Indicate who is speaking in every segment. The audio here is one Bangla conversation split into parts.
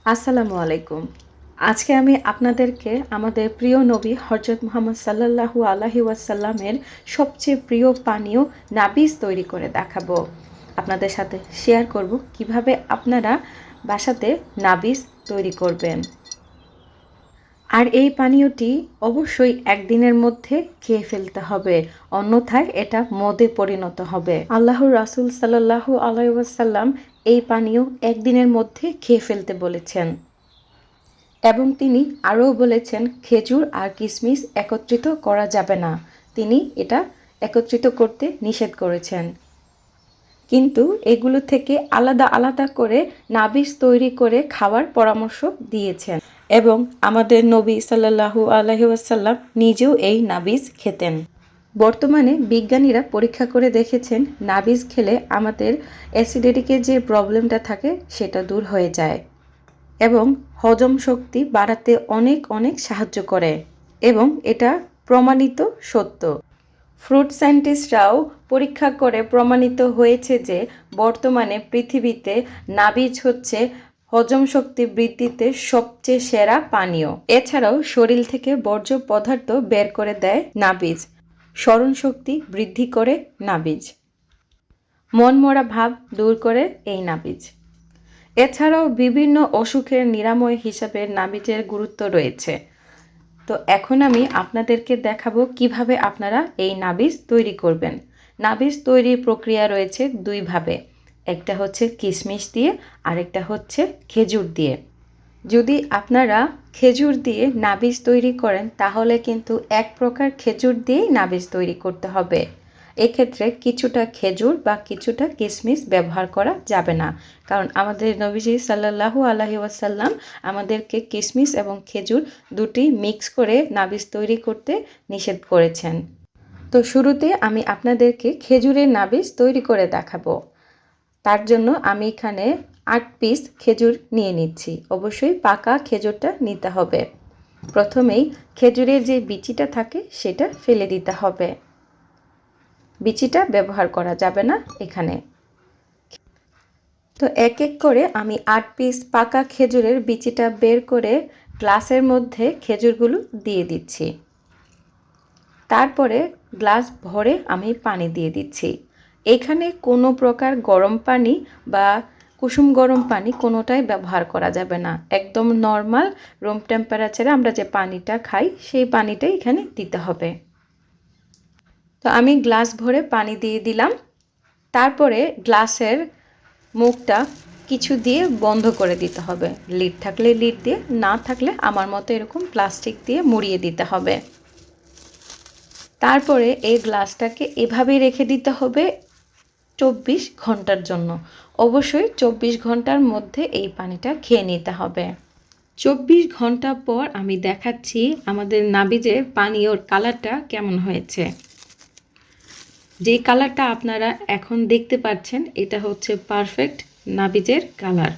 Speaker 1: আসসালামু আলাইকুম। আজকে আমি আপনাদেরকে আমাদের প্রিয় নবী হযরত মুহাম্মদ সাল্লাল্লাহু আলাইহি ওয়াসাল্লামের সবচেয়ে প্রিয় পানীয় নাবিজ তৈরি করে দেখাবো। আপনাদের সাথে শেয়ার করব কিভাবে আপনারা বাসাতে নাবিজ তৈরি করবেন। আর এই পানীয়টি অবশ্যই একদিনের মধ্যে খেয়ে ফেলতে হবে, অন্যথায় এটা মদে পরিণত হবে। আল্লাহর রাসূল সাল্লাল্লাহু আলাইহি ওয়াসাল্লাম এই পানীয় একদিনের মধ্যে খেয়ে ফেলতে বলেছেন এবং তিনি আরও বলেছেন খেজুর আর কিশমিশ একত্রিত করা যাবে না। তিনি এটা একত্রিত করতে নিষেধ করেছেন, কিন্তু এগুলো থেকে আলাদা আলাদা করে নাবিজ তৈরি করে খাওয়ার পরামর্শ দিয়েছেন এবং আমাদের নবী সাল্লাল্লাহু আলাইহি ওয়াসাল্লাম নিজেও এই নাবিজ খেতেন। বর্তমানে বিজ্ঞানীরা পরীক্ষা করে দেখেছেন নাবিজ খেলে আমাদের অ্যাসিডিটিকে যে প্রবলেমটা থাকে সেটা দূর হয়ে যায় এবং হজম শক্তি বাড়াতে অনেক অনেক সাহায্য করে এবং এটা প্রমাণিত সত্য। ফ্রুট সায়েন্টিস্টরাও পরীক্ষা করে প্রমাণিত হয়েছে যে বর্তমানে পৃথিবীতে নাবিজ হচ্ছে হজম শক্তি বৃদ্ধিতে সবচেয়ে সেরা পানীয়। এছাড়াও শরীর থেকে বর্জ্য পদার্থ বের করে দেয় নাবিজ, স্মরণ শক্তি বৃদ্ধি করে নাবিজ, মনমরা ভাব দূর করে এই নাবিজ। এছাড়াও বিভিন্ন অসুখের নিরাময় হিসাবে নাবিজের গুরুত্ব রয়েছে। তো এখন আমি আপনাদেরকে দেখাবো কিভাবে আপনারা এই নাবিজ তৈরি করবেন। নাবিজ তৈরির প্রক্রিয়া রয়েছে দুইভাবে, একটা হচ্ছে কিশমিশ দিয়ে আরেকটা হচ্ছে খেজুর দিয়ে। যদি আপনারা খেজুর দিয়ে নাবিজ তৈরি করেন তাহলে কিন্তু এক প্রকার খেজুর দিয়েই নাবিজ তৈরি করতে হবে। এক্ষেত্রে কিছুটা খেজুর বা কিছুটা কিশমিশ ব্যবহার করা যাবে না, কারণ আমাদের নবীজি সাল্লাল্লাহু আলাইহি ওয়াসাল্লাম আমাদেরকে কিশমিশ এবং খেজুর দুটি মিক্স করে নাবিজ তৈরি করতে নিষেধ করেছেন। তো শুরুতে আমি আপনাদেরকে খেজুরের নাবিজ তৈরি করে দেখাবো। তার জন্য আমি এখানে 8 পিস খেজুর নিয়ে নিচ্ছি। অবশ্যই পাকা খেজুরটা নিতে হবে। প্রথমেই খেজুরের যে বিচিটা থাকে সেটা ফেলে দিতে হবে, বিচিটা ব্যবহার করা যাবে না এখানে। তো এক এক করে আমি 8 পিস পাকা খেজুরের বিচিটা বের করে গ্লাসের মধ্যে খেজুরগুলো দিয়ে দিচ্ছি। তারপরে গ্লাস ভরে আমি পানি দিয়ে দিচ্ছি। এখানে কোনো প্রকার গরম পানি বা কুসুম গরম পানি কোনোটাই ব্যবহার করা যাবে না। একদম নর্মাল রুম টেম্পারেচারে আমরা যে পানিটা খাই সেই পানিটাই এখানে দিতে হবে। তো আমি গ্লাস ভরে পানি দিয়ে দিলাম। তারপরে গ্লাসের মুখটা কিছু দিয়ে বন্ধ করে দিতে হবে। লিড থাকলে লিড দিয়ে, না থাকলে আমার মতো এরকম প্লাস্টিক দিয়ে মুড়িয়ে দিতে হবে। তারপরে এই গ্লাসটাকে এভাবেই রেখে দিতে হবে 24 ঘন্টার জন্য। অবশ্যই 24 ঘন্টার মধ্যে এই পানিটা খেয়ে নিতে হবে। 24 ঘন্টা পর আমি দেখাচ্ছি আমাদের নাবিজের পানীয়র কালারটা কেমন হয়েছে। যে কালারটা আপনারা এখন দেখতে পাচ্ছেন এটা হচ্ছে পারফেক্ট নাবিজের কালার।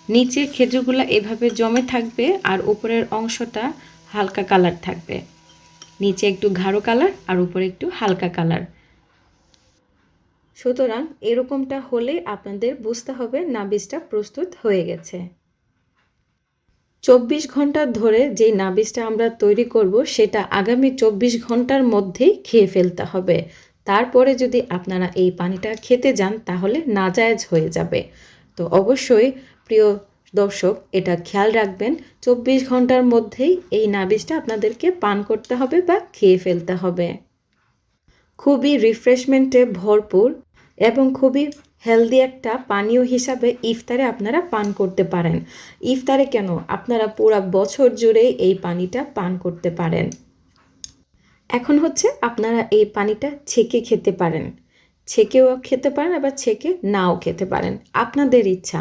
Speaker 1: নিচে খেজুরগুলো এভাবে জমে থাকবে আর উপরের অংশটা হালকা কালার থাকবে। নিচে একটু গাঢ় কালার আর উপরে একটু হালকা কালার। সুতরাং এরকমটা হলে আপনাদের বুঝতে হবে নাবিজটা প্রস্তুত হয়ে গেছে। 24 ঘন্টা ধরে যে নাবিজটা আমরা তৈরি করব সেটা আগামী 24 ঘন্টার মধ্যেই খেয়ে ফেলতে হবে। তারপরে যদি আপনারা এই পানিটা খেতে যান তাহলে নাজায়েজ হয়ে যাবে। তো অবশ্যই প্রিয় দর্শক এটা খেয়াল রাখবেন, 24 ঘন্টার মধ্যেই এই নাবিজটা আপনাদেরকে পান করতে হবে বা খেয়ে ফেলতে হবে। খুবই রিফ্রেশমেন্টে ভরপুর এবং খুবই হেলদি একটা পানীয় হিসাবে ইফতারে আপনারা পান করতে পারেন। ইফতারে কেন, আপনারা পুরো বছর জুড়ে এই পানিটা পান করতে পারেন। এখন হচ্ছে আপনারা এই পানিটা ছেঁকে খেতে পারেন। ছেঁকেও খেতে পারেন আবার ছেঁকে নাও খেতে পারেন, আপনাদের ইচ্ছা।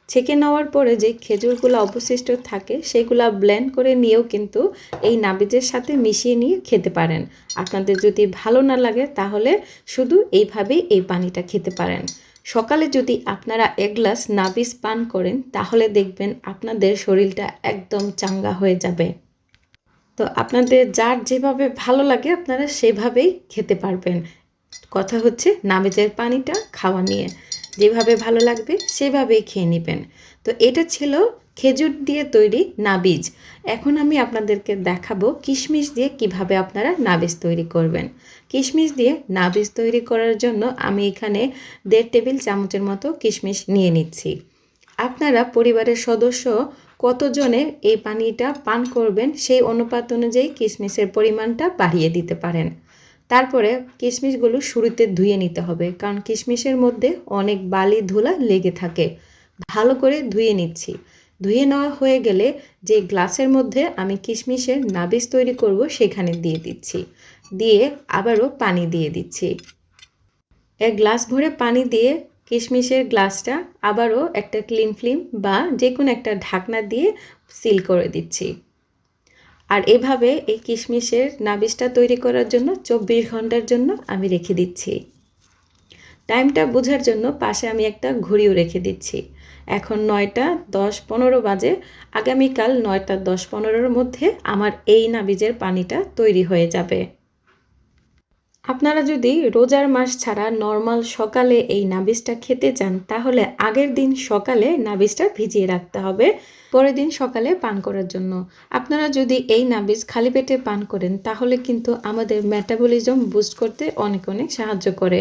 Speaker 1: ছেঁকে নেওয়ার পরে যে খেজুরগুলো অবশিষ্ট থাকে সেগুলো ব্লেন্ড করে নিয়েও কিন্তু এই নাবিজের সাথে মিশিয়ে নিয়ে খেতে পারেন। আপনাদের যদি ভালো না লাগে তাহলে শুধু এইভাবেই এই পানিটা খেতে পারেন। সকালে যদি আপনারা 1 গ্লাস নাবিজ পান করেন তাহলে দেখবেন আপনাদের শরীরটা একদম চাঙ্গা হয়ে যাবে। তো আপনাদের যার যেভাবে ভালো লাগে আপনারা সেভাবেই খেতে পারবেন। কথা হচ্ছে নাবিজের পানিটা খাওয়া নিয়ে, যেভাবে ভালো লাগবে সেভাবেই খেয়ে নেবেন। তো এটা ছিল খেজুর দিয়ে তৈরি নাবিজ। এখন আমি আপনাদেরকে দেখাবো কিশমিশ দিয়ে কিভাবে আপনারা নাবিজ তৈরি করবেন। কিশমিশ দিয়ে নাবিজ তৈরি করার জন্য আমি এখানে 1.5 টেবিল চামচের মতো কিশমিশ নিয়ে নিচ্ছি। আপনারা পরিবারের সদস্য কতজনে এই পানিটা পান করবেন সেই অনুপাত অনুযায়ী কিশমিশের পরিমাণটা বাড়িয়ে দিতে পারেন। তারপরে কিশমিশগুলো শুরুতে ধুয়ে নিতে হবে, কারণ কিশমিশের মধ্যে অনেক বালি ধুলা লেগে থাকে। ভালো করে ধুয়ে নিচ্ছি। ধুয়ে নেওয়া হয়ে গেলে যে গ্লাসের মধ্যে আমি কিশমিশের নাবিজ তৈরি করব সেখানে দিয়ে দিচ্ছি। দিয়ে আবারও পানি দিয়ে দিচ্ছি। এক গ্লাস ভরে পানি দিয়ে কিশমিশের গ্লাসটা আবারও একটা ক্লিন ফিল্ম বা যে কোনো একটা ঢাকনা দিয়ে সিল করে দিচ্ছি। আর এভাবে এই কিশমিশের নাবিজটা তৈরি করার জন্য 24 ঘন্টার জন্য আমি রেখে দিচ্ছি। টাইমটা বোঝার জন্য পাশে আমি একটা ঘড়িও রেখে দিচ্ছি। এখন 9টা 10-15 বাজে। আগামীকাল 9টা 10-15-র মধ্যে আমার এই নাবিজের পানিটা তৈরি হয়ে যাবে। আপনারা যদি রোজার মাস ছাড়া নর্মাল সকালে এই নাবিজটা খেতে চান, তাহলে আগের দিন সকালে নাবিজটা ভিজিয়ে রাখতে হবে পরের দিন সকালে পান করার জন্য। আপনারা যদি এই নাবিজ খালি পেটে পান করেন তাহলে কিন্তু আমাদের মেটাবলিজম বুস্ট করতে অনেক অনেক সাহায্য করে।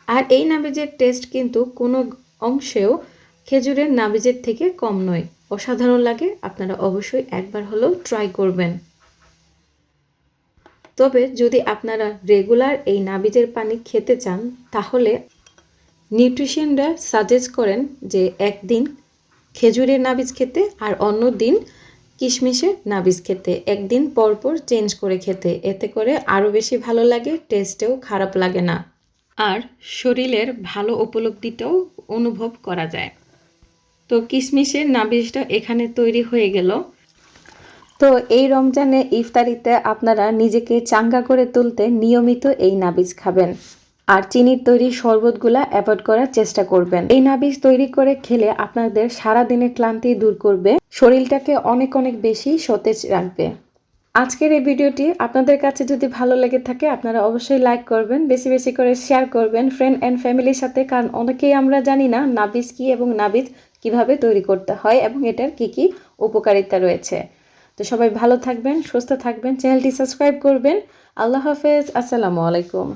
Speaker 1: আর এই নাবিজের টেস্ট কিন্তু কোনো অংশেও খেজুরের নাবিজের থেকে কম নয়, অসাধারণ লাগে। আপনারা অবশ্যই একবার হলেও ট্রাই করবেন। তবে যদি আপনারা রেগুলার এই নাবিজের পানি খেতে চান, তাহলে নিউট্রিশনরা সাজেস্ট করেন যে একদিন খেজুরের নাবিজ খেতে আর অন্য দিন কিশমিশের নাবিজ খেতে, একদিন পরপর চেঞ্জ করে খেতে। এতে করে আরও বেশি ভালো লাগে, টেস্টেও খারাপ লাগে না, আর শরীরের ভালো উপলব্ধিটাও অনুভব করা যায়। তো কিশমিশের নাবিজটা এখানে তৈরি হয়ে গেল। তো এই রমজানে ইফতারিতে আপনারা নিজেকে চাঙ্গা করে তুলতে নিয়মিত এই নাবিজ খাবেন, আর চিনির তৈরি শরবতগুলা অ্যাভয়েড করার চেষ্টা করবেন। এই নাবিজ তৈরি করে খেলে আপনাদের সারা দিনের ক্লান্তি দূর করবে, শরীরটাকে অনেক অনেক বেশি সতেজ রাখবে। আজকের এই ভিডিওটি আপনাদের কাছে যদি ভালো লেগে থাকে, আপনারা অবশ্যই লাইক করবেন, বেশি বেশি করে শেয়ার করবেন ফ্রেন্ড অ্যান্ড ফ্যামিলির সাথে, কারণ অনেকেই আমরা জানি না নাবিজ কি এবং নাবিজ কিভাবে তৈরি করতে হয় এবং এটার কি কি উপকারিতা রয়েছে। তো সবাই ভালো থাকবেন, সুস্থ থাকবেন, চ্যানেলটি সাবস্ক্রাইব করবেন। আল্লাহ হাফেজ, আসসালামু আলাইকুম।